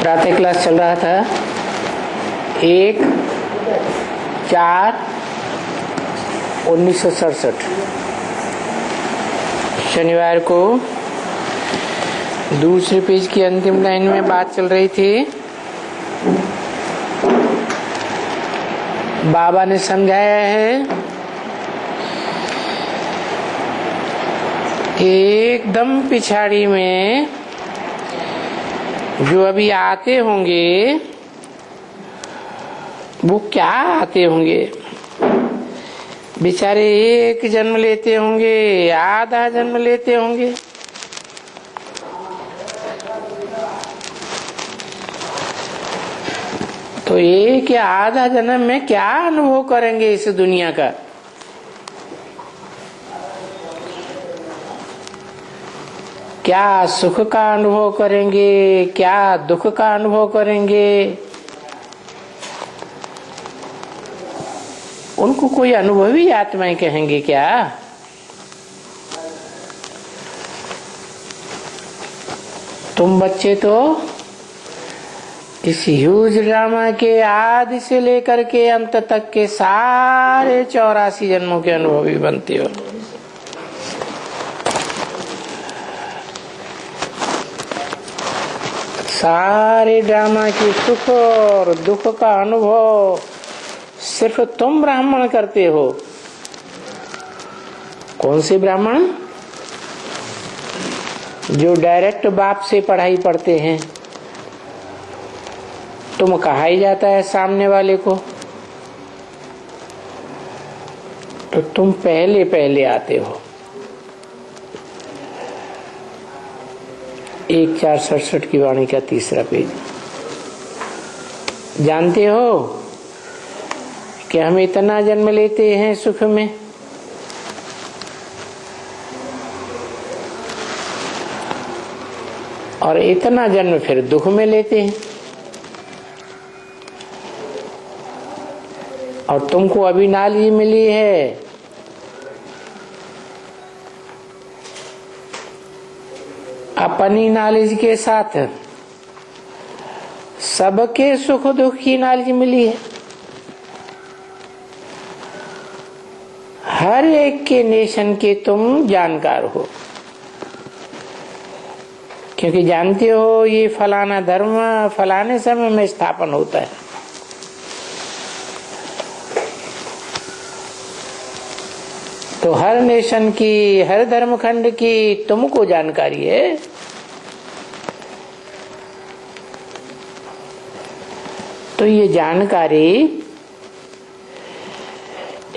प्रातः क्लास चल रहा था 1/4/1967 शनिवार को दूसरे पेज की अंतिम लाइन में बात चल रही थी। बाबा ने समझाया है एकदम पिछाड़ी में जो अभी आते होंगे वो क्या आते होंगे, बेचारे एक जन्म लेते होंगे, आधा जन्म लेते होंगे। तो एक या आधा जन्म में क्या अनुभव करेंगे इस दुनिया का। क्या सुख का अनुभव करेंगे, क्या दुख का अनुभव करेंगे। उनको कोई अनुभवी आत्माएं कहेंगे क्या। तुम बच्चे तो इस ह्यूज ड्रामा के आदि से लेकर के अंत तक के सारे 84 जन्मों के अनुभवी बनते हो। सारे ड्रामा की सुख और दुख का अनुभव सिर्फ तुम ब्राह्मण करते हो। कौन से ब्राह्मण? जो डायरेक्ट बाप से पढ़ाई पढ़ते हैं। तुम कहा ही जाता है सामने वाले को, तो तुम पहले पहले आते हो। 1/4/67 की वाणी का तीसरा पेज। जानते हो कि हम इतना जन्म लेते हैं सुख में, और इतना जन्म फिर दुख में लेते हैं। और तुमको अभी नॉलेज मिली है अपनी नॉलेज के साथ सबके सुख दुख की नॉलेज मिली है। हर एक के नेशन के तुम जानकार हो, क्योंकि जानते हो ये फलाना धर्म फलाने समय में स्थापन होता है। तो हर नेशन की, हर धर्मखंड की तुमको जानकारी है। तो ये जानकारी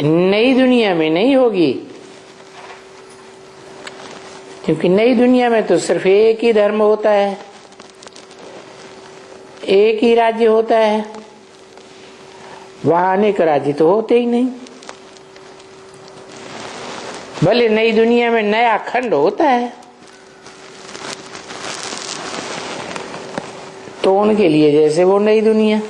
नई दुनिया में नहीं होगी, क्योंकि नई दुनिया में तो सिर्फ एक ही धर्म होता है, एक ही राज्य होता है। वहां अनेक राज्य तो होते ही नहीं। भले नई दुनिया में नया खंड होता है, तो उनके लिए जैसे वो नई दुनिया,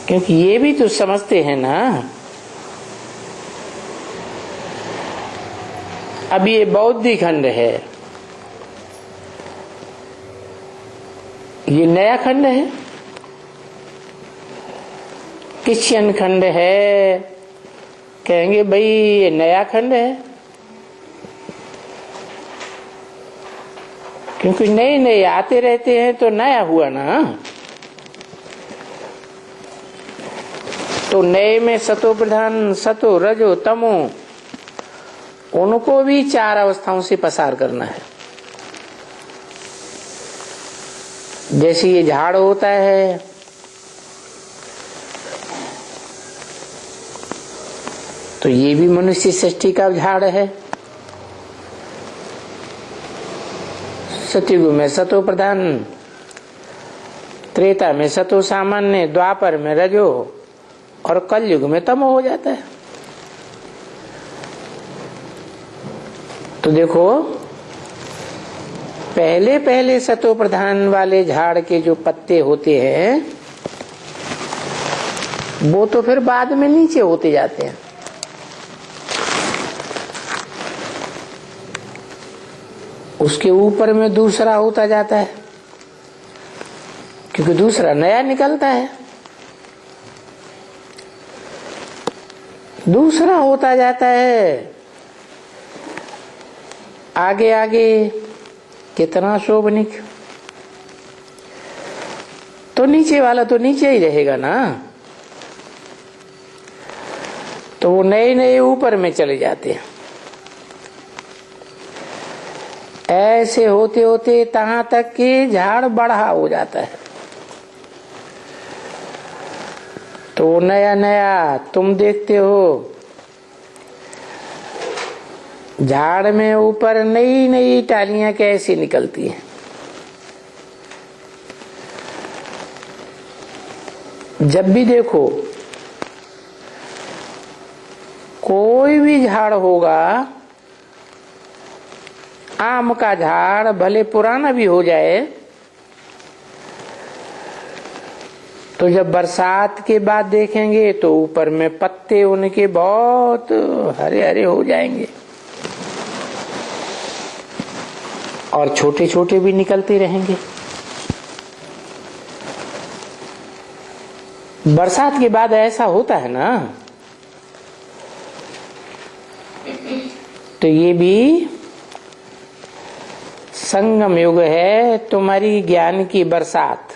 क्योंकि ये भी तो समझते हैं ना। अब ये बौद्ध खंड है, ये नया खंड है। क्रिश्चियन खंड है, कहेंगे भाई ये नया खंड है, क्योंकि नए नए आते रहते हैं तो नया हुआ ना। तो नए में सतो प्रधान, सतो रजो तमो, उनको भी 4 अवस्थाओं से पसार करना है। जैसे ये झाड़ होता है, तो ये भी मनुष्य सृष्टि का झाड़ है। सतयुग में सतो प्रधान, त्रेता में सतो सामान्य, द्वापर में रजो, और कलयुग में तमो हो जाता है। तो देखो पहले पहले सतो प्रधान वाले झाड़ के जो पत्ते होते हैं वो तो फिर बाद में नीचे होते जाते हैं। उसके ऊपर में दूसरा होता जाता है, क्योंकि दूसरा नया निकलता है, दूसरा होता जाता है। आगे आगे कितना शोभनिक। तो नीचे वाला तो नीचे ही रहेगा ना, तो वो नए नए ऊपर में चले जाते हैं। ऐसे होते होते तहां तक कि झाड़ बड़ा हो जाता है। तो नया नया तुम देखते हो, झाड़ में ऊपर नई नई टालियां कैसी निकलती हैं। जब भी देखो कोई भी झाड़ होगा, आम का झाड़ भले पुराना भी हो जाए, तो जब बरसात के बाद देखेंगे तो ऊपर में पत्ते उनके बहुत हरे हरे हो जाएंगे और छोटे छोटे भी निकलते रहेंगे। बरसात के बाद ऐसा होता है ना, तो ये भी संगम युग है, तुम्हारी ज्ञान की बरसात।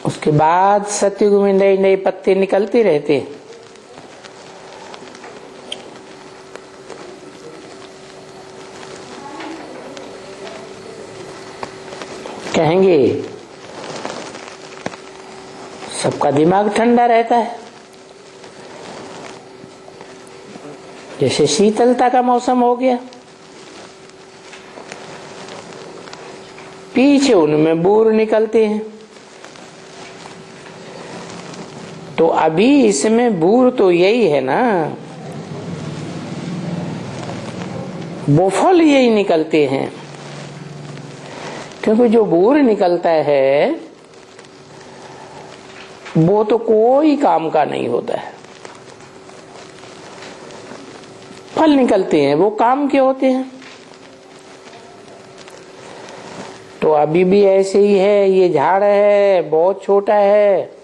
उसके बाद सतयुग में नए नए पत्ते निकलते रहते। कहेंगे सबका दिमाग ठंडा रहता है, जैसे शीतलता का मौसम हो गया, पीछे उनमें बूर निकलते हैं। तो अभी इसमें बूर तो यही है ना, वो फल यही निकलते हैं, क्योंकि जो बूर निकलता है वो तो कोई काम का नहीं होता है। फल निकलते हैं वो काम के होते हैं। तो अभी भी ऐसे ही है, ये झाड़ है बहुत छोटा है,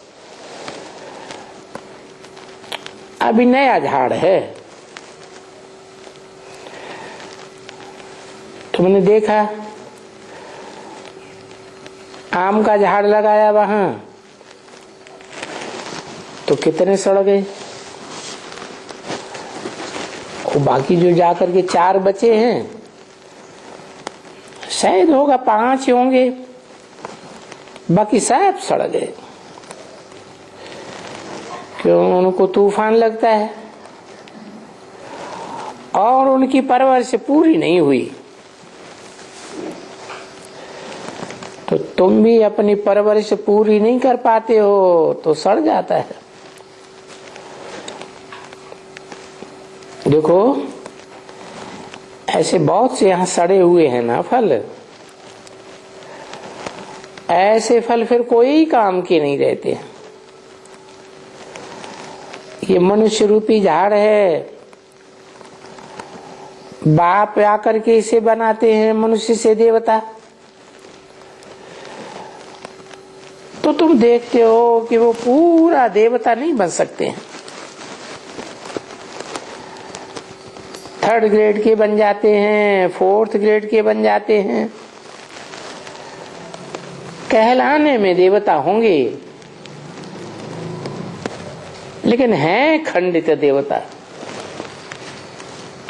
अभी नया झाड़ है। तुमने देखा आम का झाड़ लगाया वहां, तो कितने सड़ गए, और बाकी जो जाकर के 4 बचे हैं, शायद होगा 5 होंगे, बाकी सब सड़ गए। क्यों? उनको तूफान लगता है और उनकी परवरिश पूरी नहीं हुई। तो तुम भी अपनी परवरिश पूरी नहीं कर पाते हो तो सड़ जाता है। देखो ऐसे बहुत से यहां सड़े हुए हैं ना फल, ऐसे फल फिर कोई काम के नहीं रहते। ये मनुष्य रूपी झाड़ है, बाप आकर के इसे बनाते हैं मनुष्य से देवता। तो तुम देखते हो कि वो पूरा देवता नहीं बन सकते हैं, 3rd ग्रेड के बन जाते हैं, 4th ग्रेड के बन जाते हैं। कहलाने में देवता होंगे, लेकिन हैं खंडित देवता,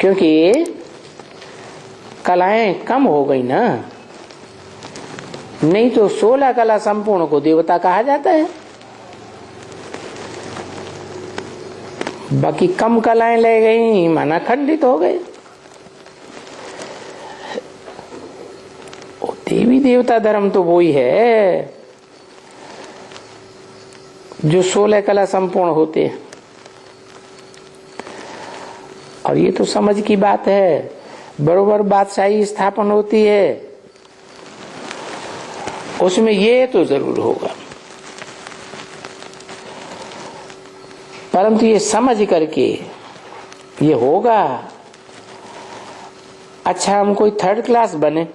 क्योंकि कलाएं कम हो गई ना। नहीं तो 16 कला संपूर्ण को देवता कहा जाता है, बाकी कम कलाएं ले गई माना खंडित हो गए। देवी देवता धर्म तो वही है जो 16 कला संपूर्ण होते हैं। और ये तो समझ की बात है, बरोबर बादशाही स्थापन होती है उसमें ये तो जरूर होगा, परंतु ये समझ करके ये होगा अच्छा हम कोई थर्ड क्लास बने,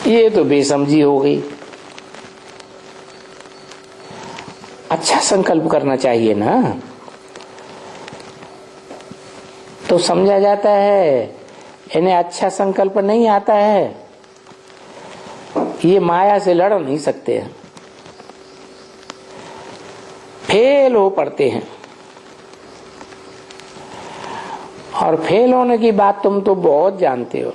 ये तो बेसमझी हो गई। अच्छा संकल्प करना चाहिए ना, तो समझा जाता है इन्हें अच्छा संकल्प नहीं आता है, ये माया से लड़ नहीं सकते हैं, फेल हो पड़ते हैं। और फेल होने की बात तुम तो बहुत जानते हो,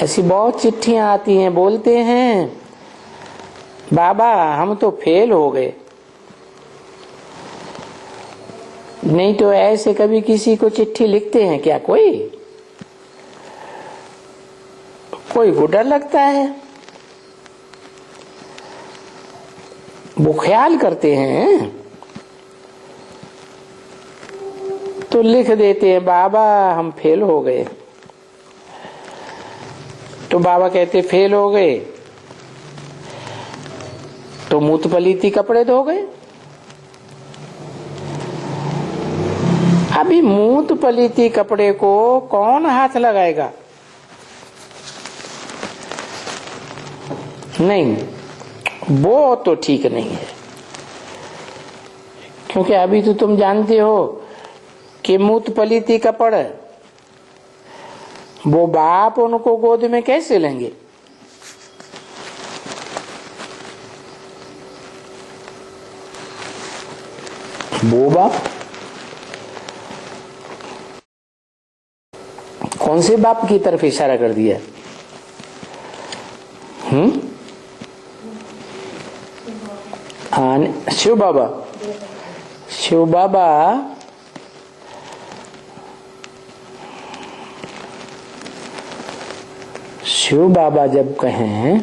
ऐसी बहुत चिट्ठियां आती हैं, बोलते हैं बाबा हम तो फेल हो गए। नहीं तो ऐसे कभी किसी को चिट्ठी लिखते हैं क्या? कोई को डर लगता है, वो ख्याल करते हैं तो लिख देते हैं बाबा हम फेल हो गए। तो बाबा कहते फेल हो गए तो मूत पलीती कपड़े धो गए। अभी मूत पलीती कपड़े को कौन हाथ लगाएगा? नहीं, वो तो ठीक नहीं है, क्योंकि अभी तो तुम जानते हो कि मूत पलीती कपड़ वो बाप उनको गोद में कैसे लेंगे? वो बाप कौन से बाप की तरफ इशारा कर दिया? शिव बाबा। शिव बाबा शिव बाबा जब कहें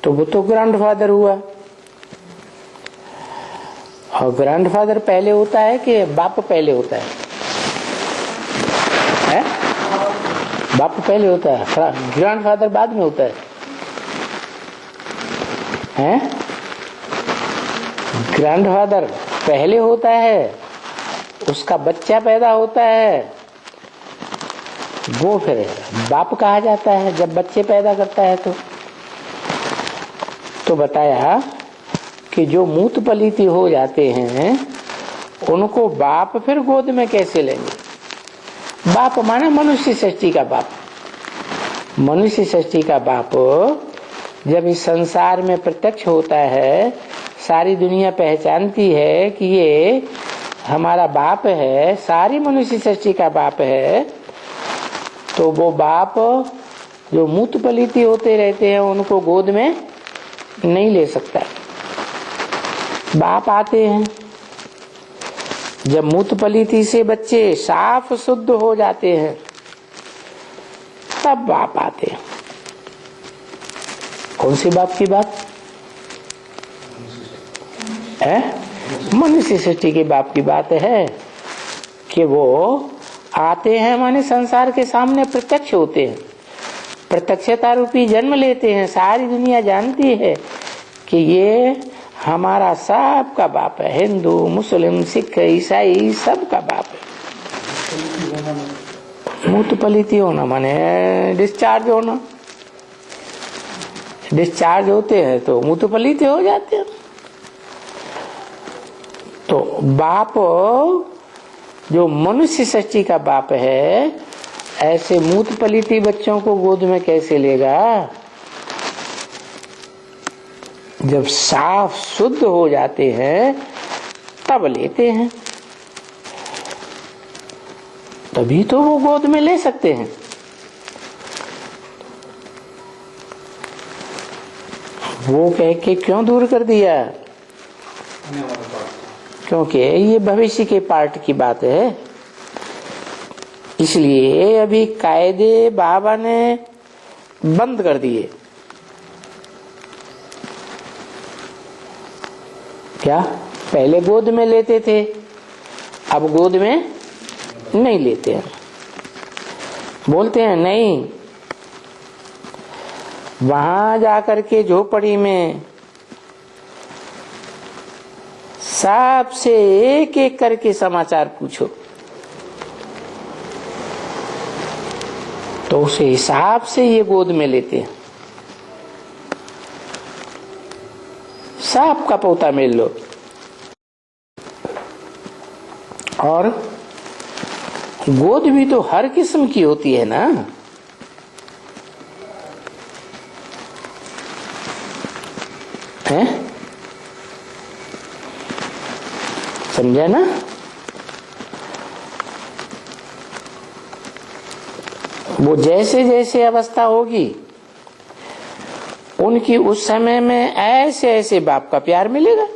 तो वो तो ग्रैंडफादर हुआ, और ग्रैंडफादर पहले होता है कि बाप पहले होता है? बाप पहले होता है, ग्रैंडफादर बाद में होता है? ग्रैंडफादर पहले होता है, उसका बच्चा पैदा होता है, वो फिर बाप कहा जाता है जब बच्चे पैदा करता है। तो बताया कि जो मूत पलीती हो जाते हैं उनको बाप फिर गोद में कैसे लेंगे? बाप माना मनुष्य सृष्टि का बाप। मनुष्य सृष्टि का बाप जब इस संसार में प्रत्यक्ष होता है, सारी दुनिया पहचानती है कि ये हमारा बाप है, सारी मनुष्य सृष्टि का बाप है, तो वो बाप जो मूत पलीती होते रहते हैं उनको गोद में नहीं ले सकता। बाप आते हैं जब मूत पलीती से बच्चे साफ शुद्ध हो जाते हैं, तब बाप आते हैं। कौन सी बाप की बात है? मनुष्य सृष्टि के बाप की बात है कि वो आते हैं, माने संसार के सामने प्रत्यक्ष होते हैं, प्रत्यक्षता रूपी जन्म लेते हैं। सारी दुनिया जानती है कि ये हमारा सब का बाप है, हिंदू मुस्लिम सिख ईसाई सब का बाप है। मूत पलीती होना माने डिस्चार्ज होना, डिस्चार्ज होते हैं तो मूत पलीती हो जाते हैं। तो बाप जो मनुष्य सृष्टि का बाप है, ऐसे मूत पलीती बच्चों को गोद में कैसे लेगा? जब साफ शुद्ध हो जाते हैं तब लेते हैं, तभी तो वो गोद में ले सकते हैं। वो कह के क्यों दूर कर दिया? क्योंकि ये भविष्य के पार्ट की बात है, इसलिए अभी कायदे बाबा ने बंद कर दिए। क्या पहले गोद में लेते थे, अब गोद में नहीं लेते हैं। बोलते हैं नहीं, वहां जाकर के झोपड़ी में सबसे एक एक करके समाचार पूछो तो उस हिसाब से ये गोद में लेते हैं। सांप का पोता मेल लो और गोद भी तो हर किस्म की होती है ना। है समझा ना। वो जैसे जैसे अवस्था होगी उनकी उस समय में ऐसे ऐसे बाप का प्यार मिलेगा।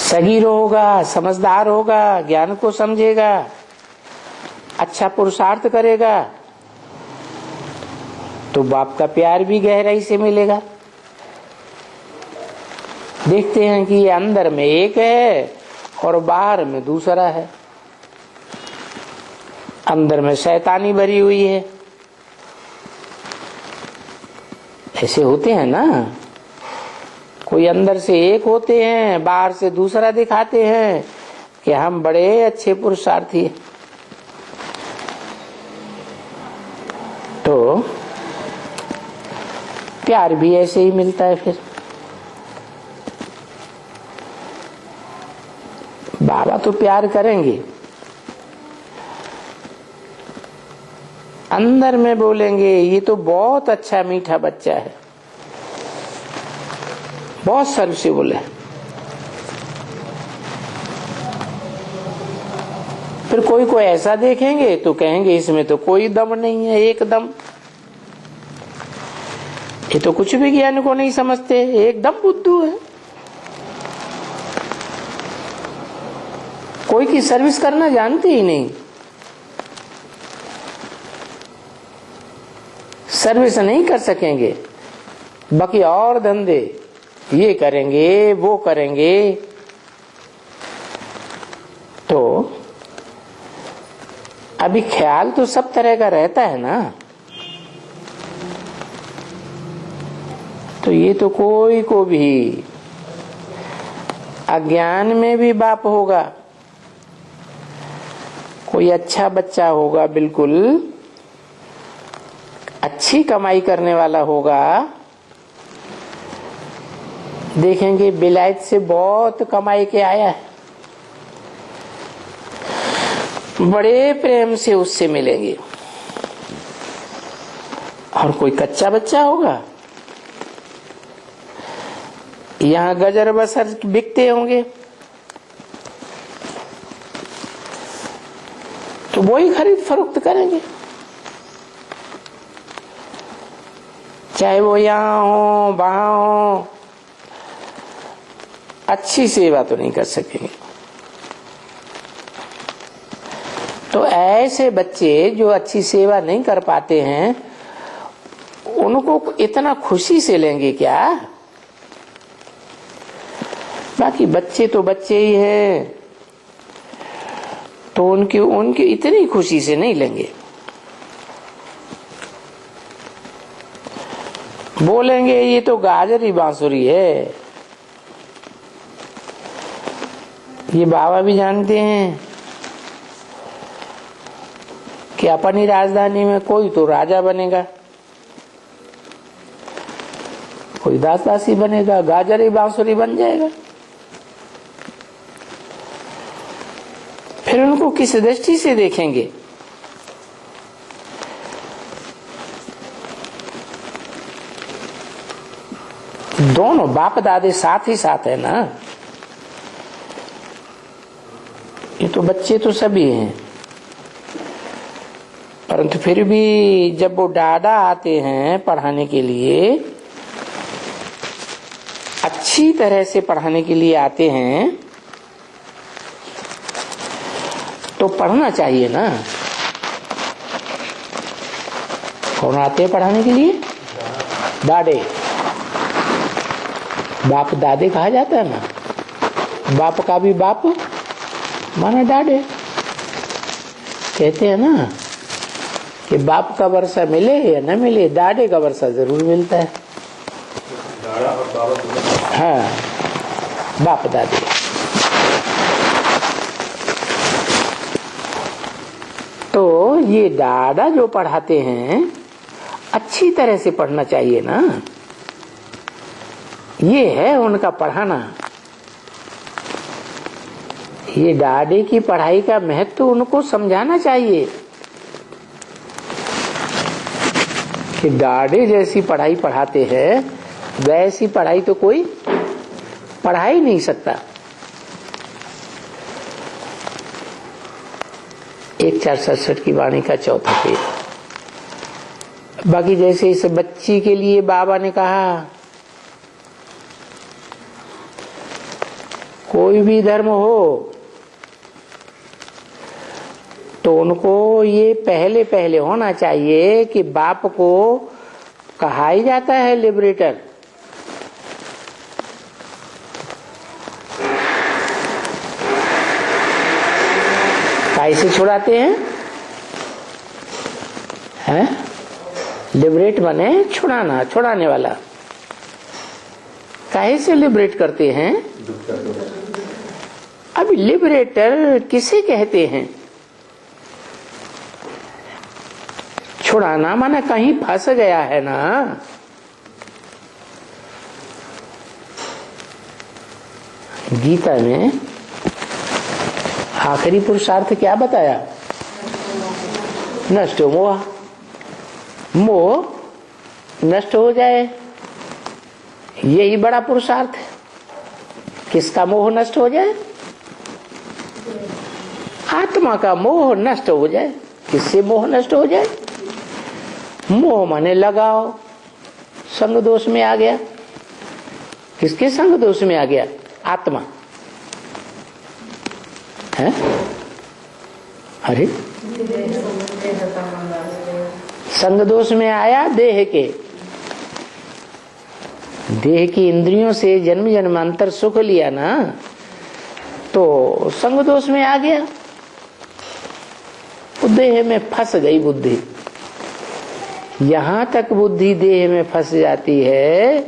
सगीर होगा, समझदार होगा, ज्ञान को समझेगा, अच्छा पुरुषार्थ करेगा तो बाप का प्यार भी गहराई से मिलेगा। देखते हैं कि ये अंदर में एक है और बाहर में दूसरा है। अंदर में शैतानी भरी हुई है। ऐसे होते हैं ना, कोई अंदर से एक होते हैं, बाहर से दूसरा दिखाते हैं कि हम बड़े अच्छे पुरुषार्थी हैं। तो प्यार भी ऐसे ही मिलता है। फिर बाबा तो प्यार करेंगे, अंदर में बोलेंगे ये तो बहुत अच्छा मीठा बच्चा है, बहुत सर्विसेबल है। फिर कोई को ऐसा देखेंगे तो कहेंगे इसमें तो कोई दम नहीं है, एकदम ये तो कुछ भी ज्ञान को नहीं समझते, एकदम बुद्धू है। कोई की सर्विस करना जानते ही नहीं, सर्विस नहीं कर सकेंगे, बाकी और धंधे ये करेंगे वो करेंगे। तो अभी ख्याल तो सब तरह का रहता है ना। तो ये तो कोई को भी अज्ञान में भी बाप होगा, कोई अच्छा बच्चा होगा, बिल्कुल अच्छी कमाई करने वाला होगा, देखेंगे बिलायत से बहुत कमाई के आया है, बड़े प्रेम से उससे मिलेंगे। और कोई कच्चा बच्चा होगा, यहाँ गजर बसर बिकते होंगे तो वही खरीद फरोख्त करेंगे, चाहे वो यहाँ हो वहां हो, अच्छी सेवा तो नहीं कर सकेंगे। तो ऐसे बच्चे जो अच्छी सेवा नहीं कर पाते हैं उनको इतना खुशी से लेंगे क्या? बाकी बच्चे तो बच्चे ही हैं, तो उनकी इतनी खुशी से नहीं लेंगे। बोलेंगे ये तो गाजरी बांसुरी है। ये बाबा भी जानते हैं कि अपनी राजधानी में कोई तो राजा बनेगा, कोई दास दासी बनेगा, गाजरी बांसुरी बन जाएगा। फिर उनको किस दृष्टि से देखेंगे? दोनों बाप दादे साथ ही साथ है ना। ये तो बच्चे तो सभी हैं, परंतु फिर भी जब वो डाडा आते हैं पढ़ाने के लिए, अच्छी तरह से पढ़ाने के लिए आते हैं, तो पढ़ना चाहिए ना। कौन आते हैं पढ़ाने के लिए? दादे। बाप दादे कहा जाता है ना, बाप का भी बाप माना दादे कहते हैं ना। कि बाप का वर्षा मिले या न मिले, दादे का वर्षा जरूर मिलता है। हाँ, बाप दादे। तो ये दादा जो पढ़ाते हैं अच्छी तरह से पढ़ना चाहिए ना, ये है उनका पढ़ाना। ये दादे की पढ़ाई का महत्व उनको समझाना चाहिए कि दादे जैसी पढ़ाई पढ़ाते हैं वैसी पढ़ाई तो कोई पढ़ा ही नहीं सकता। 1467 की वाणी का चौथा पेज। बाकी जैसे इस बच्ची के लिए बाबा ने कहा कोई भी धर्म हो तो उनको ये पहले पहले होना चाहिए कि बाप को कहा ही जाता है लिबरेटर। कैसे छुड़ाते हैं? लिबरेट माने छुड़ाना, छुड़ाने वाला। कैसे लिबरेट करते हैं? अब लिबरेटर किसे कहते हैं? छुड़ाना माने कहीं फंस गया है ना, गीता में आखिरी पुरुषार्थ क्या बताया? नष्ट हो मोह, मोह नष्ट हो जाए, यही बड़ा पुरुषार्थ है। किसका मोह नष्ट हो जाए? आत्मा का मोह नष्ट हो जाए। किससे मोह नष्ट हो जाए? मोह माने लगाओ, संग दोष में आ गया। किसके संग दोष में आ गया? आत्मा है। अरे संग दोष में आया देह के, देह की इंद्रियों से जन्म जन्मांतर सुख लिया ना, तो संग दोष में आ गया, तो देह में फंस गई बुद्धि। यहां तक बुद्धि देह में फंस जाती है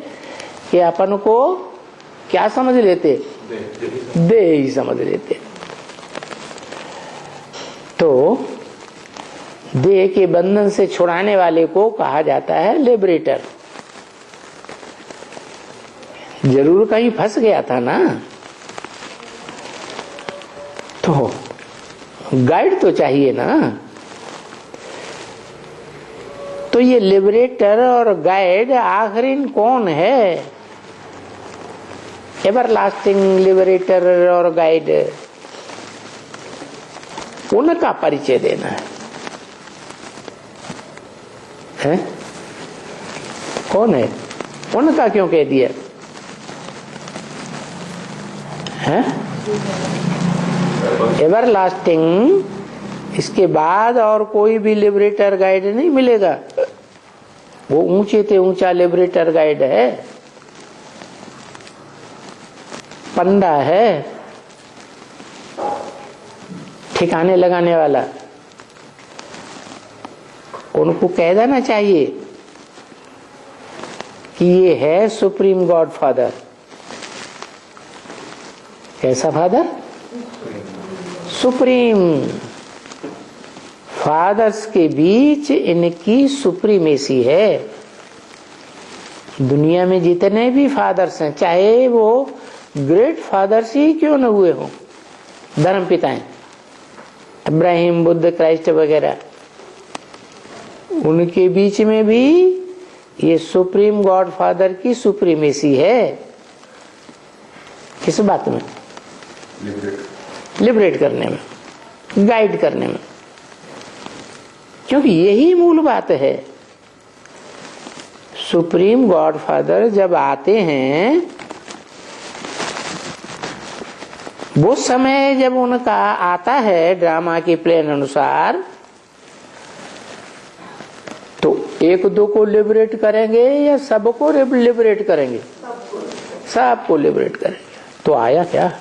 कि अपन को क्या समझ लेते? देह ही समझ लेते। तो देह के बंधन से छुड़ाने वाले को कहा जाता है लिबरेटर। जरूर कहीं फंस गया था ना, तो गाइड तो चाहिए ना। तो ये लिबरेटर और गाइड आखिरी कौन है? एवरलास्टिंग लिबरेटर और गाइड, उनका परिचय देना है? कौन है? उनका क्यों कह दिया है? एवरलास्टिंग, इसके बाद और कोई भी लिबरेटर गाइड नहीं मिलेगा। वो ऊंचे से ऊंचा लिबरेटर गाइड है, पंडा है, ठिकाने लगाने वाला। उनको कह देना चाहिए कि ये है सुप्रीम गॉड फादर। कैसा फादर? सुप्रीम। फादर्स के बीच इनकी सुप्रीमेसी है। दुनिया में जितने भी फादर्स हैं, चाहे वो ग्रेट फादर्स ही क्यों न हुए हों, धर्म पिताएं, इब्राहिम, बुद्ध, क्राइस्ट वगैरह, उनके बीच में भी ये सुप्रीम गॉड फादर की सुप्रीमेसी है। किस बात में? लिबरेट करने में, गाइड करने में। क्योंकि यही मूल बात है। सुप्रीम गॉड फादर जब आते हैं, वो समय जब उनका आता है ड्रामा के प्लान अनुसार, तो एक दो को लिबरेट करेंगे या सबको लिबरेट करेंगे? सबको लिबरेट करेंगे। तो आया क्या?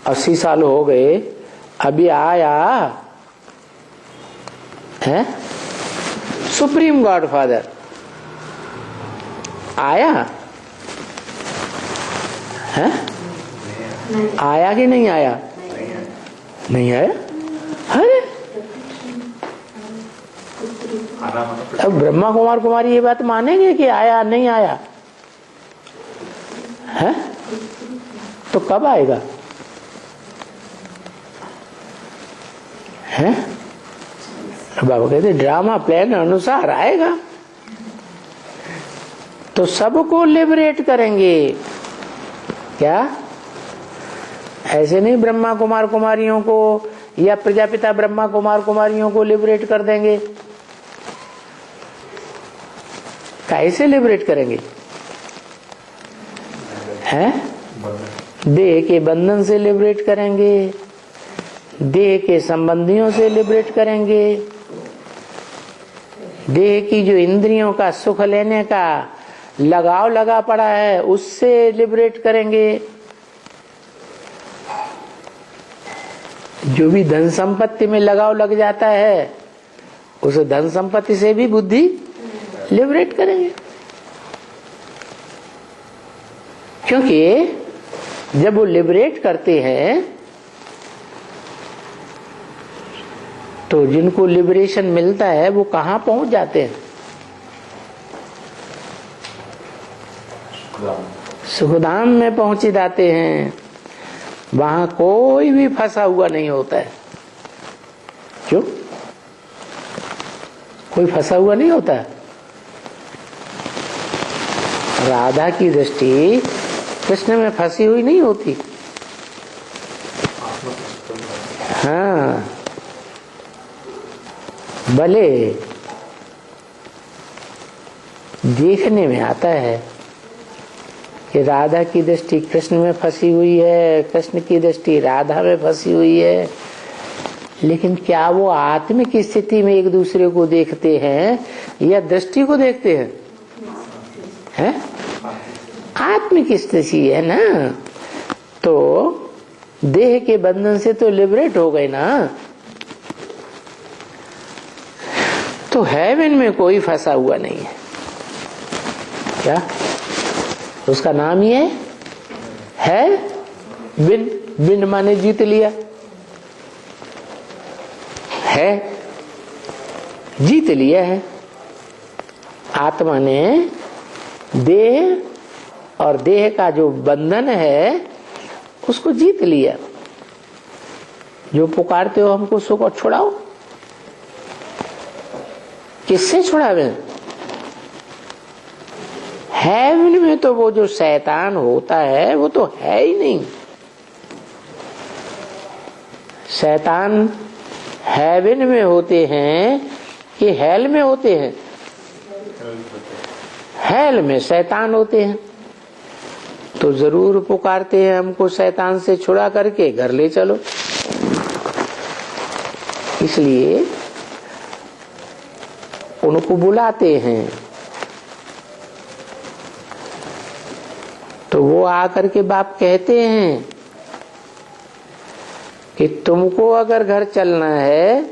80 साल हो गए, अभी आया है? सुप्रीम गॉड फादर आया है? आया कि नहीं आया? नहीं आया। अरे अब ब्रह्मा कुमार कुमारी ये बात मानेंगे कि आया नहीं आया है? तो कब आएगा है? बाबा कहते ड्रामा प्लान अनुसार आएगा तो सबको लिबरेट करेंगे। क्या ऐसे नहीं ब्रह्मा कुमार कुमारियों को या प्रजापिता ब्रह्मा कुमार कुमारियों को लिबरेट कर देंगे? कैसे लिबरेट करेंगे? हैं? देह के बंधन से लिबरेट करेंगे, देह के संबंधियों से लिबरेट करेंगे, देह की जो इंद्रियों का सुख लेने का लगाव लगा पड़ा है उससे लिबरेट करेंगे। जो भी धन संपत्ति में लगाव लग जाता है उस धन संपत्ति से भी बुद्धि लिबरेट करेंगे। क्योंकि जब वो लिबरेट करते हैं तो जिनको लिबरेशन मिलता है वो कहां पहुंच जाते हैं? सुखधाम में पहुंच जाते हैं। वहां कोई भी फंसा हुआ नहीं होता है। क्यों? कोई फंसा हुआ नहीं होता है। राधा की दृष्टि कृष्ण में फंसी हुई नहीं होती। हाँ, भले देखने में आता है कि राधा की दृष्टि कृष्ण में फंसी हुई है, कृष्ण की दृष्टि राधा में फंसी हुई है, लेकिन क्या वो आत्मिक स्थिति में एक दूसरे को देखते हैं या दृष्टि को देखते हैं? हैं? आत्मिक स्थिति है ना, तो देह के बंधन से तो लिबरेट हो गए ना। तो हेवन में कोई फंसा हुआ नहीं है। क्या उसका नाम ही है बिन। बिन माने जीत लिया है, जीत लिया है। आत्मा ने देह और देह का जो बंधन है उसको जीत लिया। जो पुकारते हो हमको सुख और छुड़ाओ, किससे छुड़ावे? हेवन में तो वो जो शैतान होता है वो तो है ही नहीं। शैतान हेवन में होते हैं कि हेल में होते हैं? हेल में शैतान होते हैं। तो जरूर पुकारते हैं हमको शैतान से छुड़ा करके घर ले चलो। इसलिए उनको बुलाते हैं। तो वो आकर के बाप कहते हैं कि तुमको अगर घर चलना है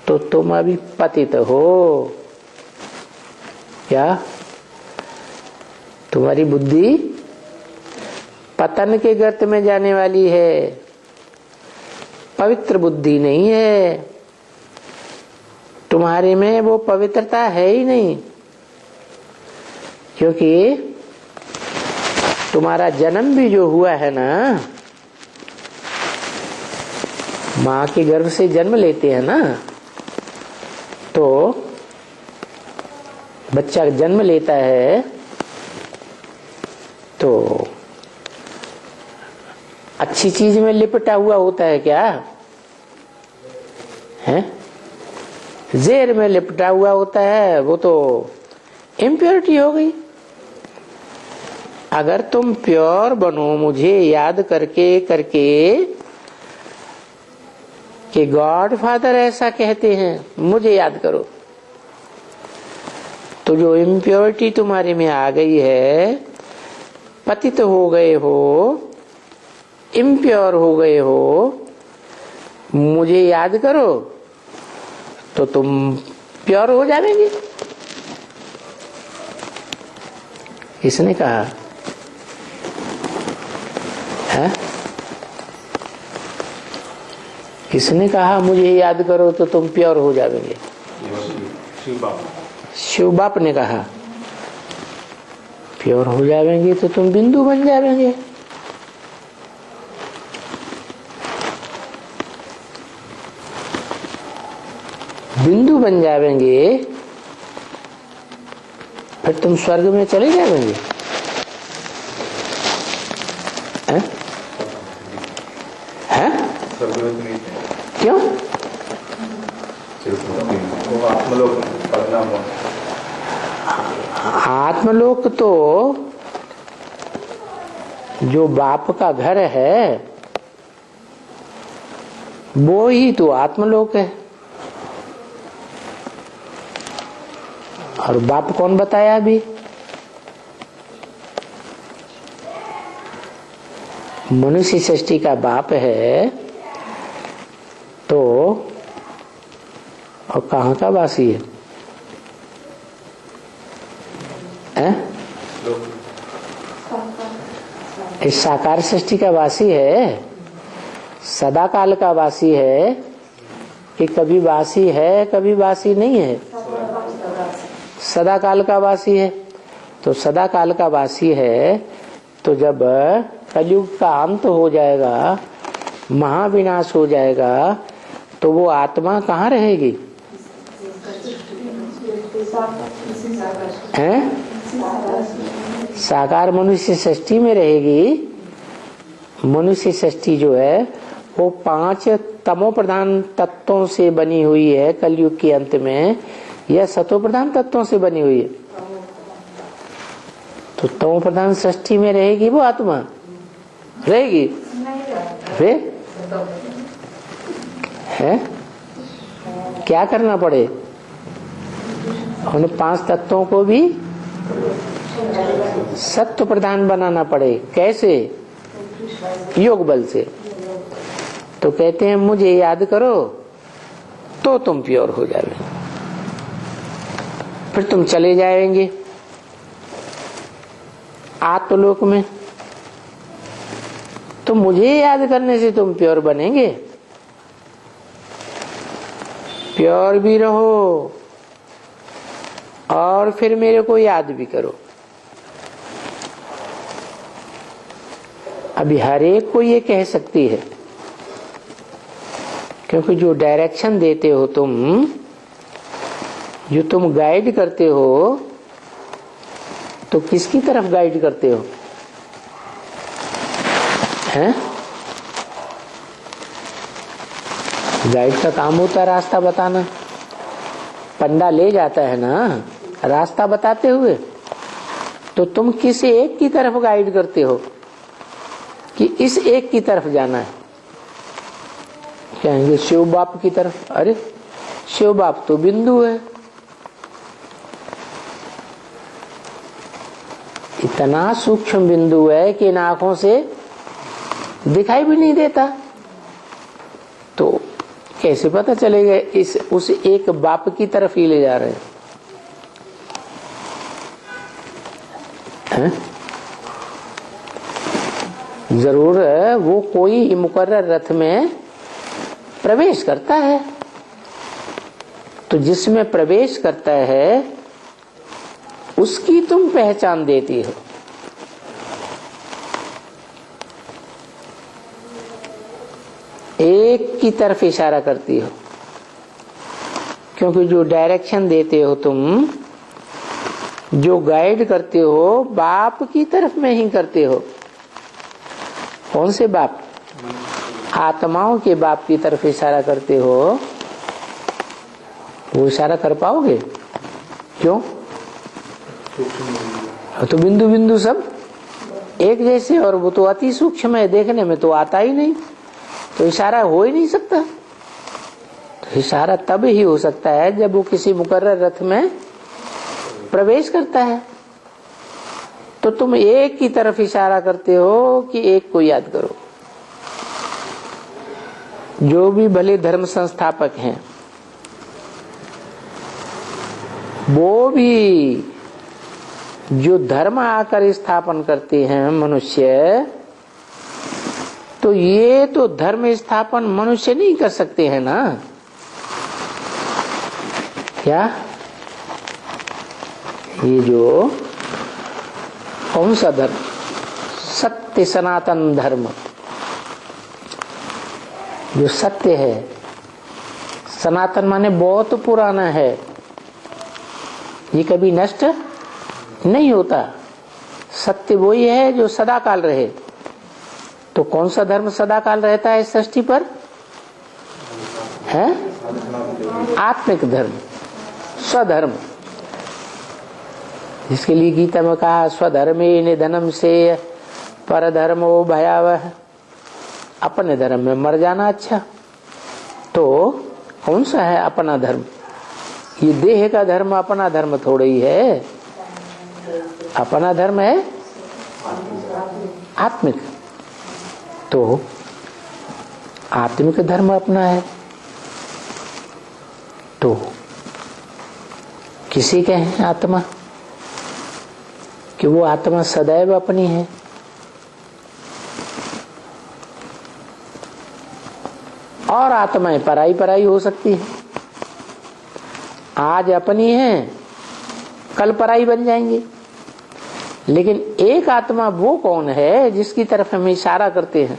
तो तुम अभी पतित हो। क्या तुम्हारी बुद्धि पतन के गर्त में जाने वाली है, पवित्र बुद्धि नहीं है। तुम्हारे में वो पवित्रता है ही नहीं, क्योंकि तुम्हारा जन्म भी जो हुआ है ना, माँ के गर्भ से जन्म लेते हैं ना, तो बच्चा जन्म लेता है तो अच्छी चीज में लिपटा हुआ होता है। क्या है? जेर में लिपटा हुआ होता है, वो तो इम्प्योरिटी हो गई। अगर तुम प्योर बनो, मुझे याद करके करके कि गॉड फादर ऐसा कहते हैं, मुझे याद करो, तो जो इम्प्योरिटी तुम्हारे में आ गई है, पतित हो गए हो, इम्प्योर हो गए हो, मुझे याद करो, तो तुम प्योर हो जाएंगे। इसने कहा है, किसने कहा मुझे याद करो तो तुम प्योर हो जाओगे? शिव बाप ने कहा प्योर हो जाएंगे तो तुम बिंदु बन जाएंगे। बिंदु बन जाएंगे फिर तुम स्वर्ग में चले जाएंगे। हैं? हैं? क्यों? आत्मलोक तो जो बाप का घर है वो ही तो आत्मलोक है। और बाप कौन बताया अभी? मनुष्य सृष्टि का बाप है तो और कहाँ का वासी है? इस साकार सृष्टि का वासी है, सदा काल का वासी है कि कभी वासी है कभी वासी नहीं है? सदा काल का वासी है। तो सदा काल का वासी है तो जब कलयुग का अंत हो जाएगा, महाविनाश हो जाएगा, तो वो आत्मा कहाँ रहेगी? हैं? साकार मनुष्य सृष्टि में रहेगी। मनुष्य सृष्टि जो है वो 5 तमो प्रधान तत्वों से बनी हुई है कलयुग के अंत में, या सतो प्रधान तत्वों से बनी हुई है। तो तमो प्रधान सृष्टि में रहेगी वो आत्मा, रहेगी? फिर है क्या करना पड़े? उन 5 तत्वों को भी सत्व प्रधान बनाना पड़े। कैसे? योग बल से। तो कहते हैं मुझे याद करो तो तुम प्योर हो जाओगे, फिर तुम चले जाएंगे आत्मलोक में। तो मुझे याद करने से तुम प्योर बनेंगे। प्योर भी रहो और फिर मेरे को याद भी करो। अभी हर एक को ये कह सकती है, क्योंकि जो डायरेक्शन देते हो तुम, जो तुम गाइड करते हो, तो किसकी तरफ गाइड करते हो? हैं? गाइड का काम होता है रास्ता बताना। पंडा ले जाता है ना रास्ता बताते हुए, तो तुम किस एक की तरफ गाइड करते हो कि इस एक की तरफ जाना है? कहेंगे शिव बाप की तरफ। अरे शिव बाप तो बिंदु है, इतना सूक्ष्म बिंदु है कि इन आंखों से दिखाई भी नहीं देता। तो कैसे पता चलेगा इस उस एक बाप की तरफ ही ले जा रहे हैं? जरूर वो कोई मुकर्रर रथ में प्रवेश करता है, तो जिसमें प्रवेश करता है उसकी तुम पहचान देती हो। एक की तरफ इशारा करती हो, क्योंकि जो डायरेक्शन देते हो तुम, जो गाइड करते हो, बाप की तरफ में ही करते हो। कौन से बाप? आत्माओं के बाप की तरफ इशारा करते हो। वो इशारा कर पाओगे? क्यों? तो बिंदु बिंदु सब एक जैसे, और वो तो अति सूक्ष्म है, देखने में तो आता ही नहीं, तो इशारा हो ही नहीं सकता। तो इशारा तब ही हो सकता है जब वो किसी मुकर्रर रथ में प्रवेश करता है। तो तुम एक की तरफ इशारा करते हो कि एक को याद करो। जो भी भले धर्म संस्थापक हैं, वो भी जो धर्म आकर स्थापन करते हैं मनुष्य, तो ये तो धर्म स्थापन मनुष्य नहीं कर सकते हैं ना। क्या ये जो कौन सा धर्म, सत्य सनातन धर्म, जो सत्य है, सनातन माने बहुत पुराना है, ये कभी नष्ट नहीं होता। सत्य वही है जो सदा काल रहे। तो कौन सा धर्म सदा काल रहता है इस सृष्टि पर? है आत्मिक धर्म, स्वधर्म, जिसके लिए गीता में कहा स्वधर्मे निधनम से परधर्मो भयावह, अपने धर्म में मर जाना अच्छा। तो कौन सा है अपना धर्म? ये देह का धर्म अपना धर्म थोड़ा ही है। अपना धर्म है आत्मिक, तो आत्मिक धर्म अपना है। तो किसी के हैं आत्मा कि वो आत्मा सदैव अपनी है। और आत्माएं पराई पराई हो सकती है। आज अपनी है, कल पराई बन जाएंगी। लेकिन एक आत्मा वो कौन है जिसकी तरफ हम इशारा करते हैं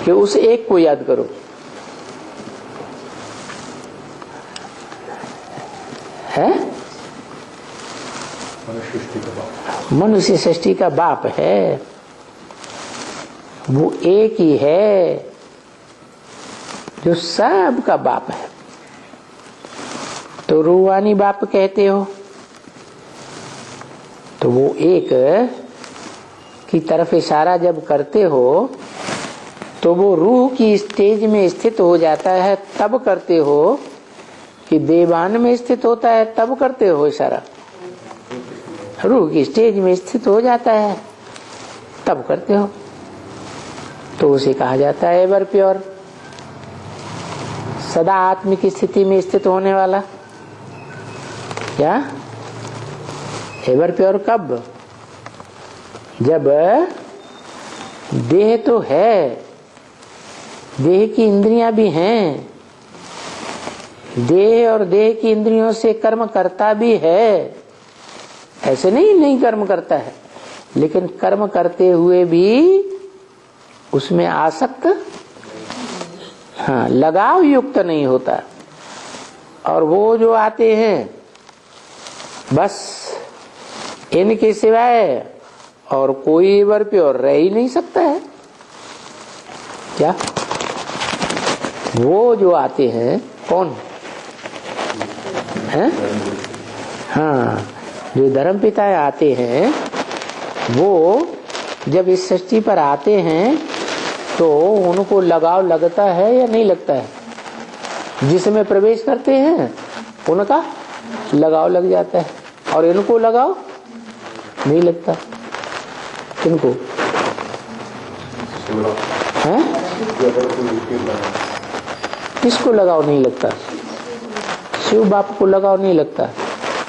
कि उस एक को याद करो। है मनुष्य सृष्टि का बाप है, वो एक ही है जो सब का बाप है। तो रूहानी बाप कहते हो, तो वो एक की तरफ इशारा जब करते हो तो वो रूह की स्टेज में स्थित हो जाता है, तब करते हो कि देवान में स्थित होता है तब करते हो इशारा। रूह की स्टेज में स्थित हो जाता है तब करते हो, तो उसे कहा जाता है एवर प्योर, सदा आत्मिक स्थिति में स्थित होने वाला। क्या एवर प्योर कब? जब देह तो है, देह की इंद्रियां भी हैं, देह और देह की इंद्रियों से कर्म करता भी है, ऐसे नहीं कर्म करता है, लेकिन कर्म करते हुए भी उसमें आसक्त, हाँ, लगाव युक्त नहीं होता। और वो जो आते हैं बस इनके सिवाय और कोई एवर प्योर रह ही नहीं सकता है। क्या वो जो आते हैं कौन है? हाँ, जो धर्मपिता आते हैं वो जब इस सृष्टि पर आते हैं तो उनको लगाव लगता है या नहीं लगता है? जिसमें प्रवेश करते हैं उनका लगाव लग जाता है, और इनको लगाव नहीं लगता। किनको है? किसको लगाव नहीं लगता? शिव बाप को लगाव नहीं लगता।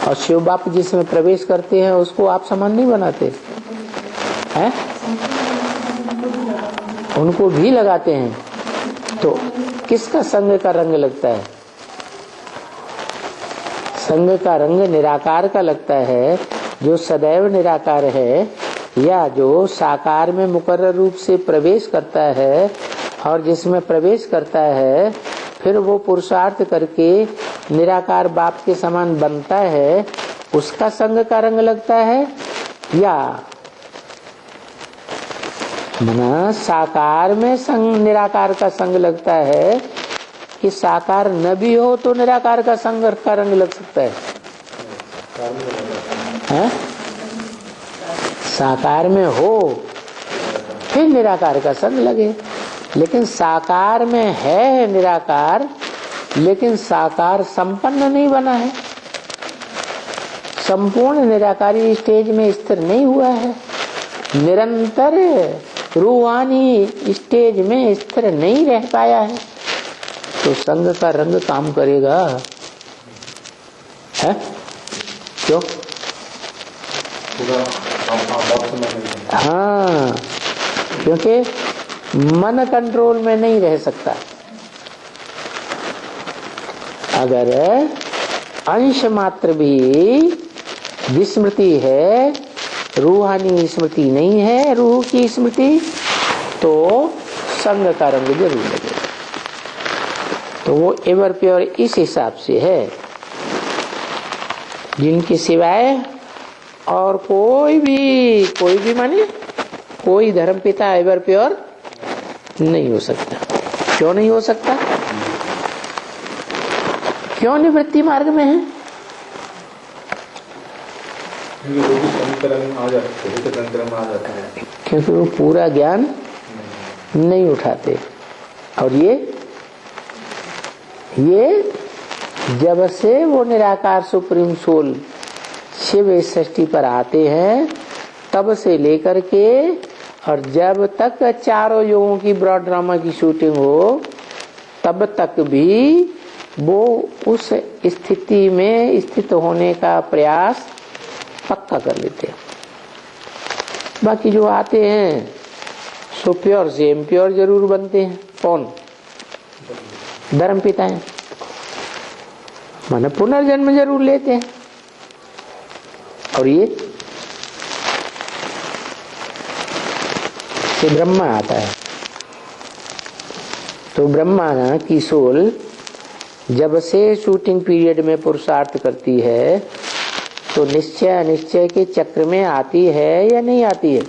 और शिव बाप जिसमें प्रवेश करते हैं उसको आप समान नहीं बनाते हैं, उनको भी लगाते हैं। तो किसका संग का रंग लगता है? संग का रंग निराकार का लगता है, जो सदैव निराकार है, या जो साकार में मुकर्रर रूप से प्रवेश करता है और जिसमें प्रवेश करता है फिर वो पुरुषार्थ करके निराकार बाप के समान बनता है, उसका संग का रंग लगता है। या मना साकार में संग निराकार का संग लगता है कि साकार न भी हो तो निराकार का संग का रंग लग सकता है? साकार में हो फिर निराकार का संग लगे, लेकिन साकार में है निराकार, लेकिन साकार संपन्न नहीं बना है, संपूर्ण निराकारी स्टेज में स्थिर नहीं हुआ है, निरंतर रूहानी स्टेज में स्थिर नहीं रह पाया है, तो संग का रंग काम करेगा है? क्यों? हाँ, क्योंकि मन कंट्रोल में नहीं रह सकता। अगर अंश मात्र भी विस्मृति है, रूहानी स्मृति नहीं है, रूह की स्मृति, तो संग का रंग जरूर लगेगा। तो वो एवर प्योर इस हिसाब से है, जिनके सिवाय और कोई भी माने कोई धर्म पिता एवर प्योर नहीं हो सकता। क्यों नहीं हो सकता? क्यों निवृत्ति मार्ग में है? क्योंकि वो पूरा ज्ञान नहीं उठाते। और ये जब से वो निराकार सुप्रीम सोल शिव इस सृष्टि पर आते हैं, तब से लेकर के और जब तक चारों युगों की ब्रॉड ड्रामा की शूटिंग हो, तब तक भी वो उस स्थिति में स्थित होने का प्रयास पक्का कर लेते हैं। बाकी जो आते हैं सो प्योर से इम्प्योर जरूर बनते हैं। कौन? धर्म पिता है, माने पुनर्जन्म जरूर लेते हैं। और ये ब्रह्मा आता है, तो ब्रह्मा की सोल जब से शूटिंग पीरियड में पुरुषार्थ करती है, तो निश्चय अनिश्चय के चक्र में आती है या नहीं आती है?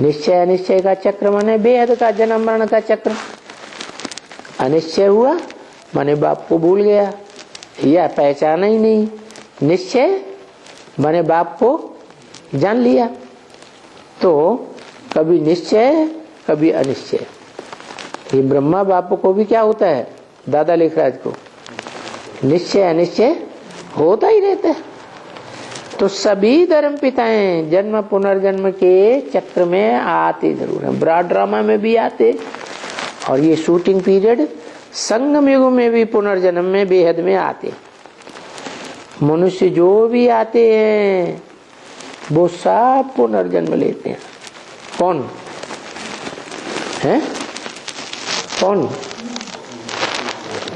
निश्चय अनिश्चय का चक्र माने बेहद का जन्म मरण का चक्र। अनिश्चय हुआ माने बाप को भूल गया या पहचाना ही नहीं। निश्चय माने बाप को जान लिया। तो कभी निश्चय कभी अनिश्चय। ये ब्रह्मा बाप को भी क्या होता है? दादा लेखराज को निश्चय अनिश्चय होता ही रहता है। तो सभी धर्म पिताएं जन्म पुनर्जन्म के चक्र में आते जरूर हैं। ब्रॉड ड्रामा में भी आते, और ये शूटिंग पीरियड संगम युग में भी पुनर्जन्म में बेहद में आते। मनुष्य जो भी आते हैं वो सब पुनर्जन्म लेते हैं। कौन है? कौन?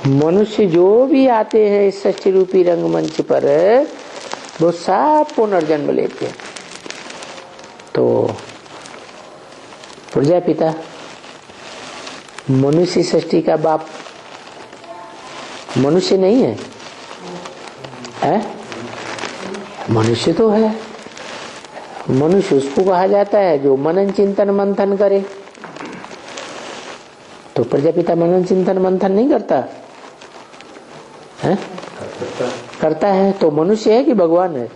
मनुष्य जो भी आते हैं इस सच्ची रूपी रंगमंच पर, वो सब पुनर्जन्म लेते हैं। तो प्रजापिता मनुष्य सृष्टि का बाप मनुष्य नहीं है, है? मनुष्य तो है। मनुष्य उसको कहा जाता है जो मनन चिंतन मंथन करे। तो प्रजापिता मनन चिंतन मंथन नहीं करता है? करता है। तो मनुष्य है कि भगवान है?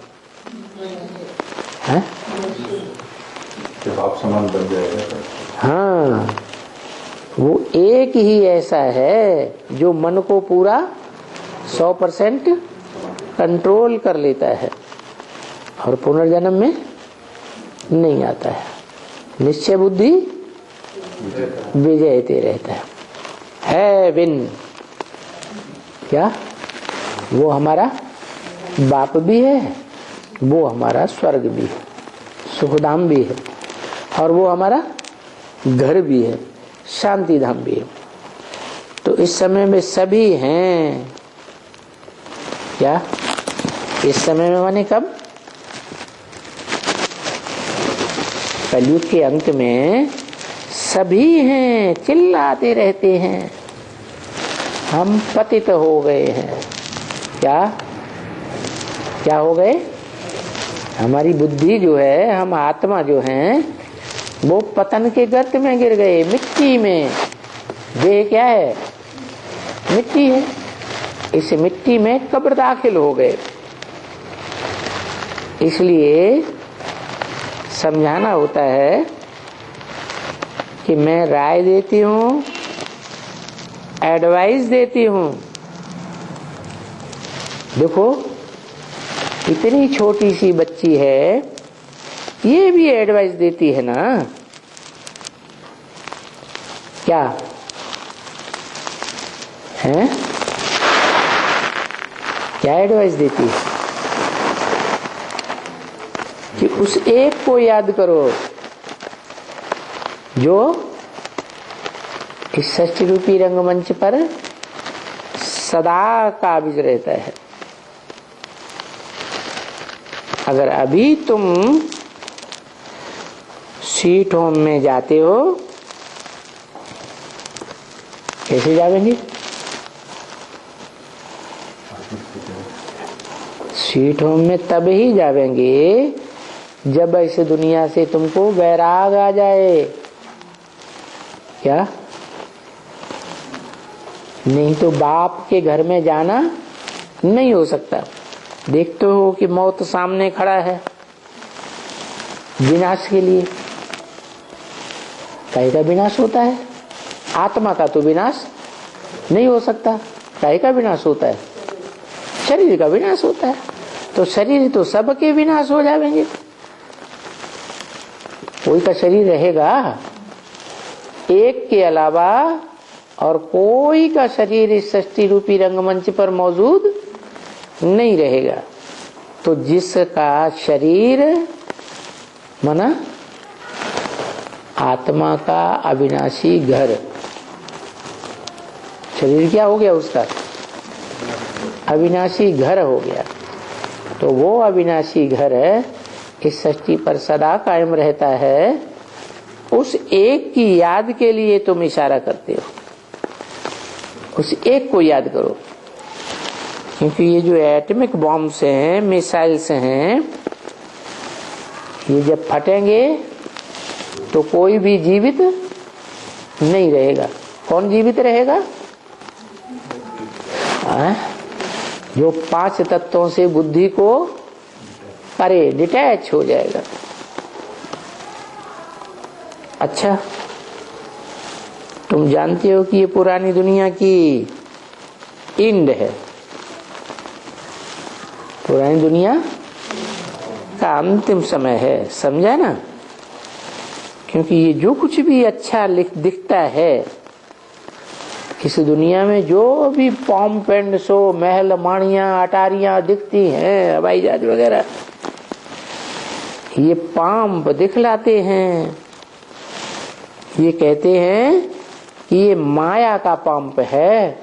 आप समान बन जाएगा। हाँ, वो एक ही ऐसा है जो मन को पूरा 100% कंट्रोल कर लेता है और पुनर्जन्म में नहीं आता है। निश्चय बुद्धि विजयते रहता है विन। क्या वो हमारा बाप भी है, वो हमारा स्वर्ग भी है, सुखधाम भी है, और वो हमारा घर भी है, शांति धाम भी है। तो इस समय में सभी हैं। क्या इस समय में माने कब? कलयुग के अंत में सभी हैं, चिल्लाते रहते हैं हम पतित हो गए हैं। क्या हो गए? हमारी बुद्धि जो है, हम आत्मा जो है, वो पतन के गर्त में गिर गए, मिट्टी में। देह क्या है? मिट्टी है। इस मिट्टी में कब्र दाखिल हो गए। इसलिए समझाना होता है कि मैं राय देती हूँ, एडवाइस देती हूँ। देखो इतनी छोटी सी बच्ची है, ये भी एडवाइस देती है ना। क्या है? क्या एडवाइस देती है कि उस एक को याद करो जो इस षष्ठी रूपी रंगमंच पर सदा काबिज रहता है। अगर अभी तुम स्वीट होम में जाते हो, कैसे जाएंगे? स्वीट होम में तब ही जाएंगे जब इस दुनिया से तुमको वैराग आ जाए। क्या? नहीं तो बाप के घर में जाना नहीं हो सकता। देखते हो कि मौत सामने खड़ा है विनाश के लिए। काहे का विनाश होता है? आत्मा का तो विनाश नहीं हो सकता। काहे का विनाश होता है? शरीर का विनाश होता है। तो शरीर तो सबके विनाश हो जाएंगे। कोई का शरीर रहेगा एक के अलावा और कोई का शरीर इस षष्ठी रूपी रंगमंच पर मौजूद नहीं रहेगा। तो जिसका शरीर माना आत्मा का अविनाशी घर, शरीर क्या हो गया? उसका अविनाशी घर हो गया। तो वो अविनाशी घर इस सृष्टि पर सदा कायम रहता है। उस एक की याद के लिए तुम इशारा करते हो। उस एक को याद करो, क्योंकि ये जो एटॉमिक बॉम्ब्स हैं, मिसाइल्स हैं, ये जब फटेंगे तो कोई भी जीवित नहीं रहेगा। कौन जीवित रहेगा? जो 5 तत्वों से बुद्धि को परे डिटैच हो जाएगा। अच्छा, तुम जानते हो कि ये पुरानी दुनिया की एंड है। पुरानी दुनिया का अंतिम समय है, समझा ना? क्योंकि ये जो कुछ भी अच्छा दिखता है इस दुनिया में, जो भी पॉम्प एंड शो, महल माणियां अटारियां दिखती हैं, हवाई जहाज वगैरह, ये पंप दिखलाते हैं। ये कहते हैं कि ये माया का पंप है।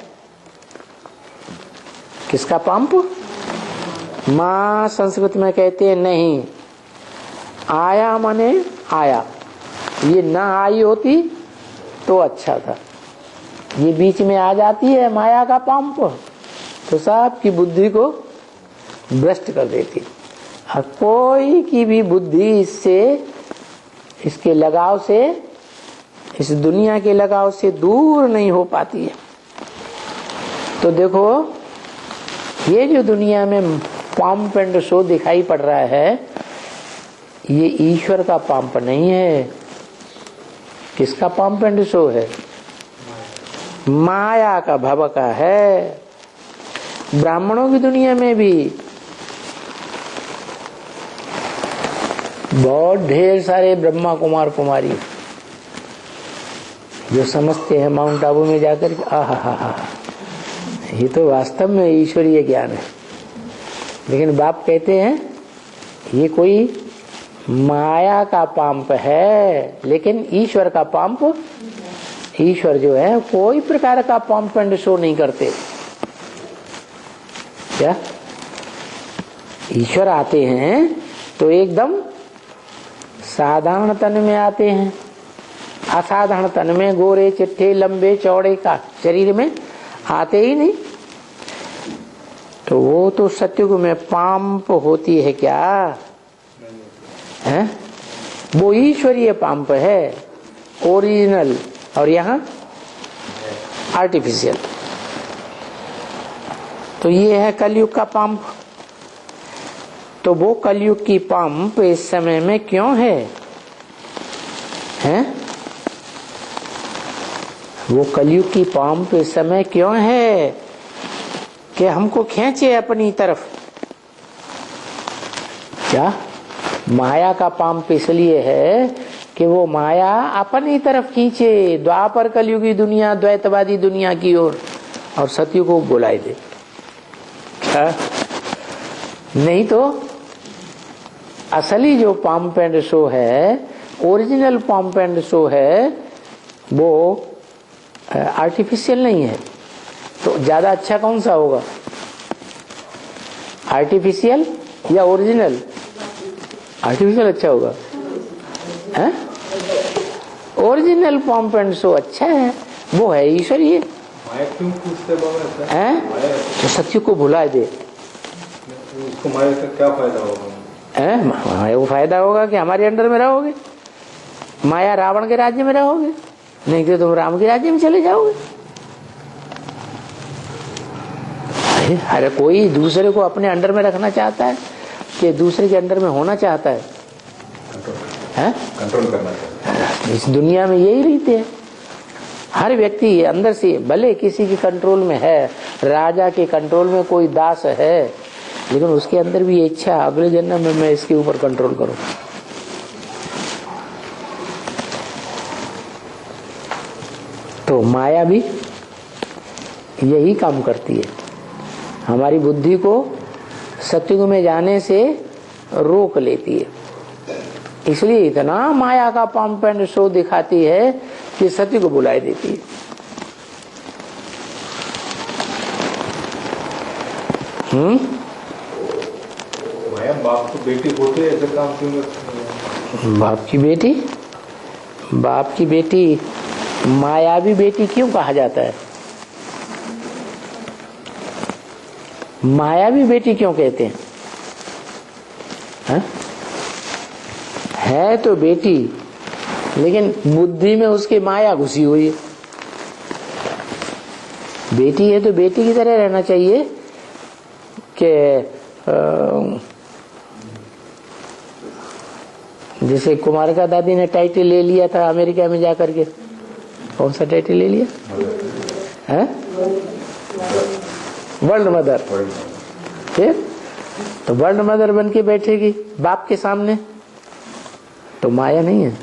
किसका पंप? माँ संस्कृत में कहते हैं नहीं, आया माने आया। ये ना आई होती तो अच्छा था। ये बीच में आ जाती है माया का पंप, तो सबकी बुद्धि को भ्रष्ट कर देती। और कोई की भी बुद्धि इससे, इसके लगाव से, इस दुनिया के लगाव से दूर नहीं हो पाती है। तो देखो, ये जो दुनिया में पंप एंड शो दिखाई पड़ रहा है, ये ईश्वर का पंप नहीं है। किसका पंप एंड शो है? माया का भव का है। ब्राह्मणों की दुनिया में भी बहुत ढेर सारे ब्रह्मा कुमार कुमारी जो समझते हैं माउंट आबू में जाकर के, आहा, ये तो वास्तव में ईश्वरीय ज्ञान है। लेकिन बाप कहते हैं ये कोई माया का पंप है, लेकिन ईश्वर का पंप, ईश्वर जो है कोई प्रकार का पंप एंड शो नहीं करते। क्या? ईश्वर आते हैं तो एकदम साधारण तन में आते हैं। असाधारण तन में, गोरे चिट्ठे लंबे चौड़े का शरीर में आते ही नहीं। तो वो तो सत्युग में पंप होती है क्या है? वो ईश्वरीय पंप है, ओरिजिनल, और यहाँ आर्टिफिशियल। तो ये है कलयुग का पंप। तो वो कलयुग की पंप इस समय में क्यों है? हैं? वो कलयुग की पंप इस समय क्यों है कि हमको खींचे अपनी तरफ? क्या? माया का पंप इसलिए है कि वो माया अपनी तरफ खींचे, द्वापर कलयुगी दुनिया, द्वैतवादी दुनिया की ओर, और सत्य को बुलाए दे। नहीं तो असली जो पंप एंड शो है, ओरिजिनल पंप एंड शो है, वो आर्टिफिशियल नहीं है। तो ज्यादा अच्छा कौन सा होगा, आर्टिफिशियल या ओरिजिनल? आर्टिफिशियल अच्छा होगा। ओरिजिनल पंप एंड शो अच्छा है, वो है ईश्वरीय। क्यों पूछते बाबा हैं? तो सत्य को भुला दे, उसको माया से क्या फायदा होगा? माया को फायदा होगा कि हमारे अंडर में रहोगे। माया रावण के राज्य में रहोगे, नहीं तो तुम राम के राज्य में चले जाओगे। अरे कोई दूसरे को अपने अंडर में रखना चाहता है कि दूसरे के अंडर में होना चाहता है? कंट्रोल करना चाहता है। इस दुनिया में यही रीति है। हर व्यक्ति अंदर से भले किसी के कंट्रोल में है, राजा के कंट्रोल में कोई दास है, लेकिन उसके अंदर भी ये इच्छा, अगले जन्म में मैं इसके ऊपर कंट्रोल करूं। तो माया भी यही काम करती है, हमारी बुद्धि को सत्युग में जाने से रोक लेती है। इसलिए इतना माया का पंप एंड शो दिखाती है कि सत्य को बुलाई देती है। माया बाप की बेटी होती है, ऐसे काम क्यों करती है? बाप की बेटी मायावी बेटी क्यों कहा जाता है? मायावी बेटी क्यों कहते हैं? है तो बेटी, लेकिन बुद्धि में उसके माया घुसी हुई है। बेटी है तो बेटी की तरह रहना चाहिए कि जैसे कुमारिका दादी ने टाइटल ले लिया था अमेरिका में जाकर के। कौन सा टाइटल ले लिया है? World mother. फिर तो वर्ल्ड मदर बन के बैठेगी बाप के सामने, तो माया नहीं है,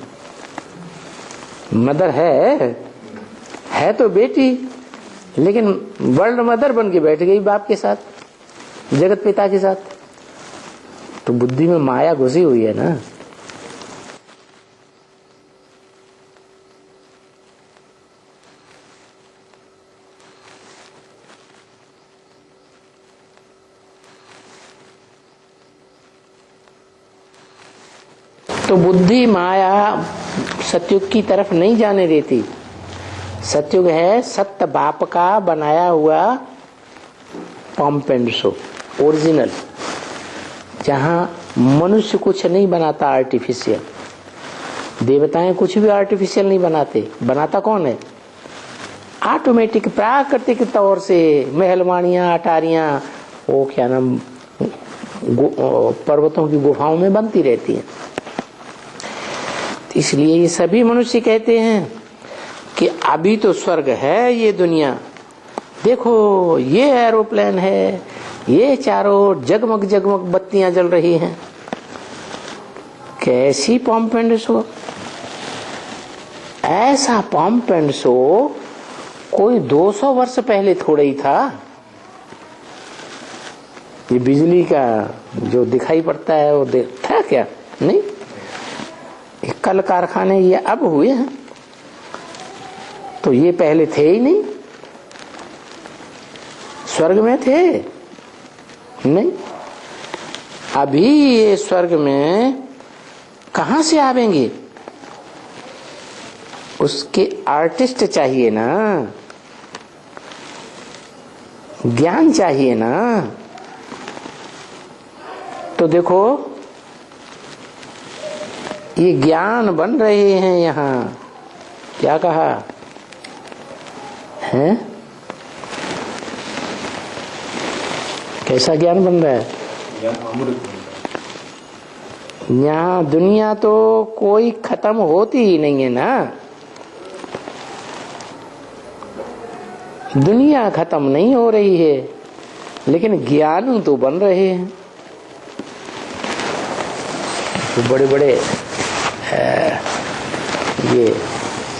मदर है तो बेटी, लेकिन वर्ल्ड मदर बन के बैठ गई बाप के साथ, जगत पिता के साथ। तो बुद्धि में माया घुसी हुई है ना। तो बुद्धि माया सत्युग की तरफ नहीं जाने देती। सत्युग है सत्य बाप का बनाया हुआ पंप एंड शो, ओरिजिनल, जहां मनुष्य कुछ नहीं बनाता आर्टिफिशियल। देवताएं कुछ भी आर्टिफिशियल नहीं बनाते। बनाता कौन है? ऑटोमेटिक प्राकृतिक तौर से महलवाणियां, अटारियां, वो क्या नाम, पर्वतों की गुफाओं में बनती रहती हैं। इसलिए ये सभी मनुष्य कहते हैं कि अभी तो स्वर्ग है ये दुनिया, देखो ये एरोप्लेन है, ये चारों जगमग जगमग बत्तियां जल रही हैं। कैसी पंप एंड शो! ऐसा पंप एंड शो कोई 200 वर्ष पहले थोड़ा ही था। ये बिजली का जो दिखाई पड़ता है वो था क्या? नहीं, कल कारखाने ये अब हुए हैं, तो ये पहले थे ही नहीं। स्वर्ग में थे नहीं, अभी ये स्वर्ग में कहां से आवेंगे? उसके आर्टिस्ट चाहिए ना, ज्ञान चाहिए ना। तो देखो ये ज्ञान बन रहे हैं यहाँ। क्या कहा है? कैसा ज्ञान बन रहा है? यहाँ दुनिया तो कोई खत्म होती ही नहीं है ना। दुनिया खत्म नहीं हो रही है, लेकिन ज्ञान तो बन रहे हैं। तो बड़े बड़े ये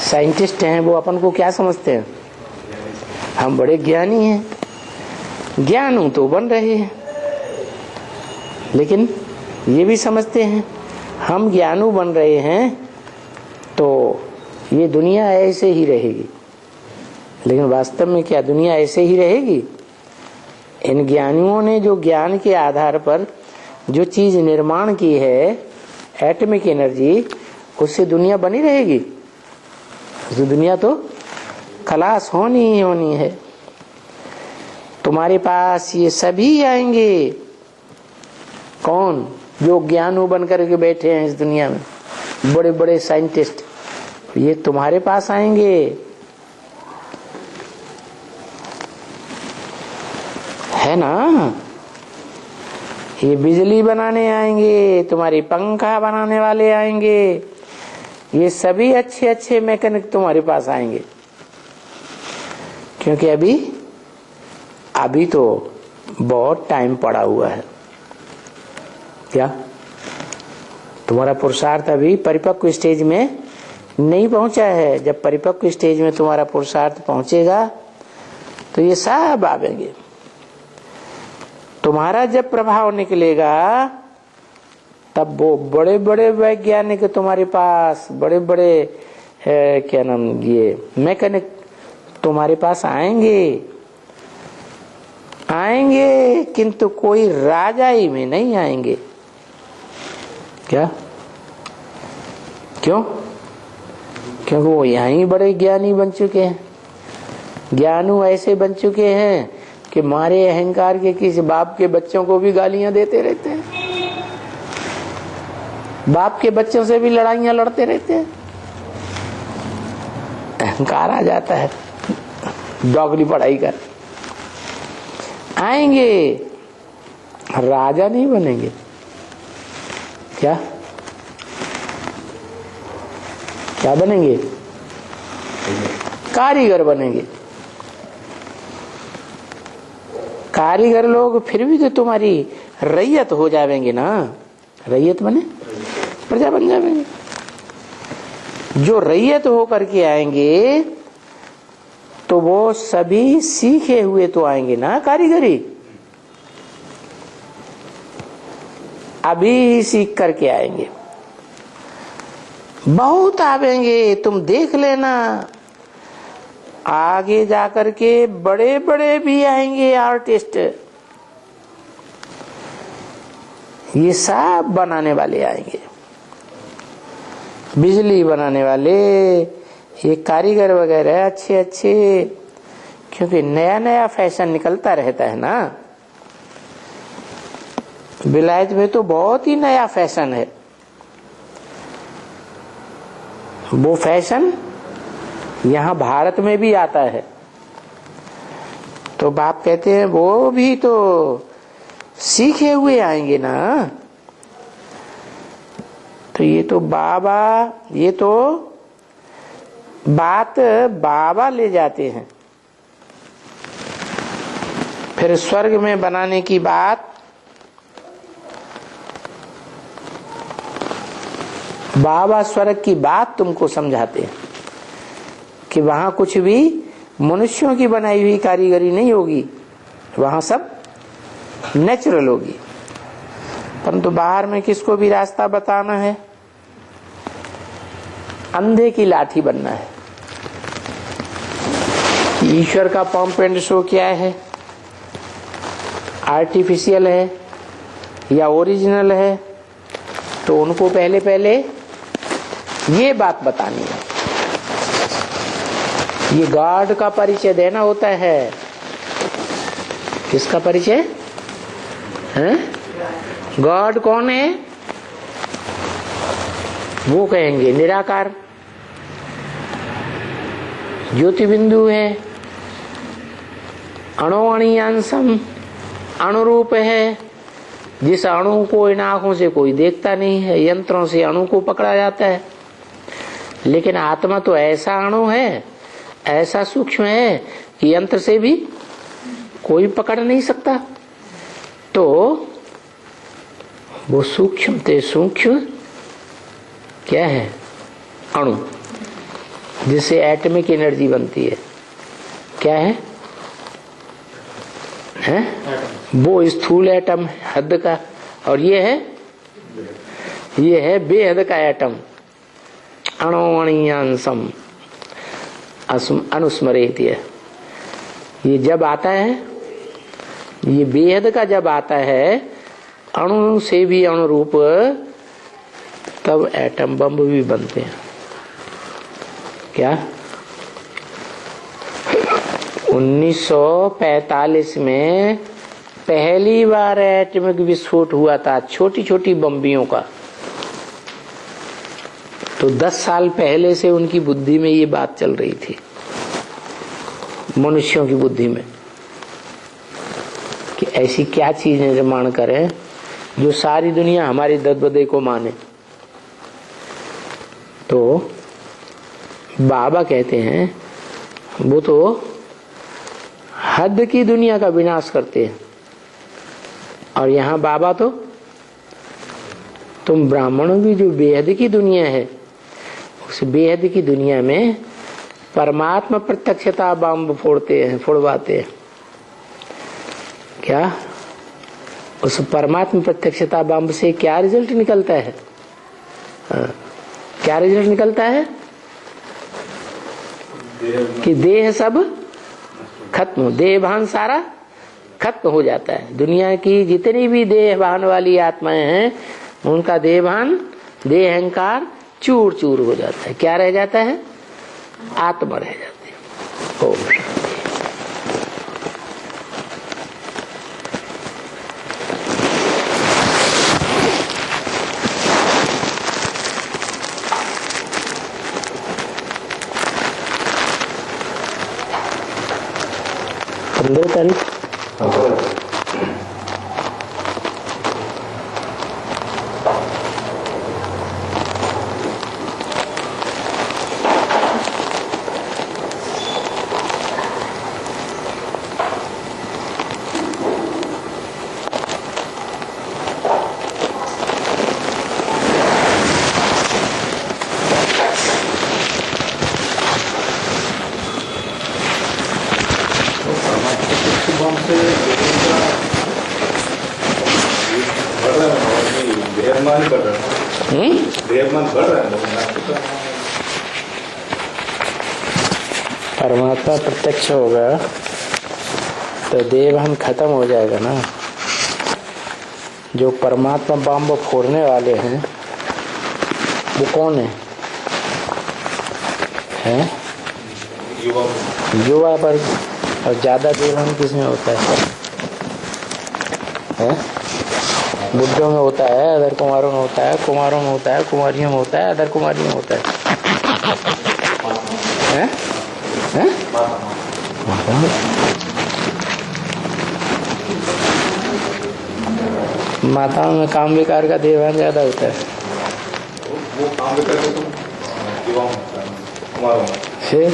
साइंटिस्ट हैं, वो अपन को क्या समझते हैं? हम बड़े ज्ञानी हैं। ज्ञानू तो बन रहे हैं, लेकिन ये भी समझते हैं हम ज्ञानू बन रहे हैं तो ये दुनिया ऐसे ही रहेगी। लेकिन वास्तव में क्या दुनिया ऐसे ही रहेगी? इन ज्ञानियों ने जो ज्ञान के आधार पर जो चीज निर्माण की है, एटॉमिक एनर्जी, उससे दुनिया बनी रहेगी? तो दुनिया तो खलास होनी ही होनी है। तुम्हारे पास ये सभी आएंगे। कौन? जो ज्ञानू बन करके बैठे हैं इस दुनिया में, बड़े बड़े साइंटिस्ट, ये तुम्हारे पास आएंगे। है ना? ये बिजली बनाने आएंगे, तुम्हारी पंखा बनाने वाले आएंगे, ये सभी अच्छे अच्छे मैकेनिक तुम्हारे पास आएंगे। क्योंकि अभी तो बहुत टाइम पड़ा हुआ है। क्या तुम्हारा पुरुषार्थ अभी परिपक्व स्टेज में नहीं पहुंचा है? जब परिपक्व स्टेज में तुम्हारा पुरुषार्थ पहुंचेगा तो ये सब आवेंगे। तुम्हारा जब प्रभाव निकलेगा तब वो बड़े बड़े वैज्ञानिक तुम्हारे पास, बड़े बड़े क्या नाम, ये मैकेनिक तुम्हारे पास आएंगे। किंतु कोई राजाई में नहीं आएंगे। क्या? क्यों? क्योंकि वो यहीं बड़े ज्ञानी बन चुके हैं। ज्ञानू ऐसे बन चुके हैं कि मारे अहंकार के किसी बाप के बच्चों को भी गालियां देते रहते हैं, बाप के बच्चों से भी लड़ाइयां लड़ते रहते हैं। अहंकार आ जाता है, डॉगली पढ़ाई कर। आएंगे, राजा नहीं बनेंगे। क्या क्या बनेंगे? कारीगर बनेंगे। कारीगर लोग फिर भी तो तुम्हारी रैयत हो जाएंगे ना। रैयत बने प्रजा बन जाएंगे। जो रैयत हो करके आएंगे तो वो सभी सीखे हुए तो आएंगे ना कारीगरी। अभी सीख करके आएंगे, बहुत आवेंगे। तुम देख लेना, आगे जाकर के बड़े बड़े भी आएंगे आर्टिस्ट। ये सब बनाने वाले आएंगे, बिजली बनाने वाले, ये कारीगर वगैरह अच्छे अच्छे। क्योंकि नया नया फैशन निकलता रहता है ना। विलायत में तो बहुत ही नया फैशन है। वो फैशन यहाँ भारत में भी आता है। तो बाप कहते हैं वो भी तो सीखे हुए आएंगे ना। तो ये तो बाबा, ये तो बात बाबा ले जाते हैं। फिर स्वर्ग में बनाने की बात बाबा स्वर्ग की बात तुमको समझाते हैं कि वहां कुछ भी मनुष्यों की बनाई हुई कारीगरी नहीं होगी, वहां सब नेचुरल होगी। परंतु बाहर में किसको भी रास्ता बताना है, अंधे की लाठी बनना है। ईश्वर का पंप एंड शो क्या है, आर्टिफिशियल है या ओरिजिनल है, तो उनको पहले पहले ये बात बतानी है। ये गॉड का परिचय देना होता है। किसका परिचय है? गॉड कौन है? वो कहेंगे निराकार, ज्योति बिंदु है, अणुअणियांशम, अणुरूप है। जिस अणु को इन आंखों से कोई देखता नहीं है, यंत्रों से अणु को पकड़ा जाता है। लेकिन आत्मा तो ऐसा अणु है, ऐसा सूक्ष्म है कि यंत्र से भी कोई पकड़ नहीं सकता। तो वो सूक्ष्म ते सूक्ष्म क्या है? अणु, जिससे एटॉमिक एनर्जी बनती है। क्या है? हैं, वो स्थूल एटम हद का, और ये है बेहद का एटम। अणोअणीयांसम अनुस्मरेत। ये जब आता है, ये बेहद का जब आता है, अणु से भी अनुरूप, तब एटम बम भी बनते हैं। क्या 1945 में पहली बार एटमिक विस्फोट हुआ था, छोटी छोटी बम्बियों का। तो 10 साल पहले से उनकी बुद्धि में ये बात चल रही थी, मनुष्यों की बुद्धि में, कि ऐसी क्या चीज निर्माण करें जो सारी दुनिया हमारी ददबदे को माने। तो बाबा कहते हैं वो तो हद की दुनिया का विनाश करते हैं, और यहाँ बाबा तो तुम ब्राह्मणों की जो बेहद की दुनिया है, उस बेहद की दुनिया में परमात्मा प्रत्यक्षता बम फोड़वाते हैं। क्या उस परमात्मा प्रत्यक्षता बम से क्या रिजल्ट निकलता है? क्या रिजल्ट निकलता है? कि देह सब खत्म, देह भान सारा खत्म हो जाता है। दुनिया की जितनी भी देह भान वाली आत्माएं हैं, उनका देह भान, देह अहंकार चूर चूर हो जाता है। क्या रह जाता है? आत्मा रह जाती है। ओम शांति। पंद्रह तारीख परमात्मा प्रत्यक्ष होगा तो देवभान खत्म हो जाएगा ना। जो परमात्मा बम फोड़ने वाले हैं वो कौन है? युवा पर, और ज्यादा देवभान किसमें होता है? बुद्धों में होता है, अदर कुमारों में होता है, कुमारों में होता है, कुमारियों में होता है, अदर कुमारियों में होता है। माताओं में काम विकार का देवभान ज्यादा होता है। वो काम विकार तो कुमारों में फिर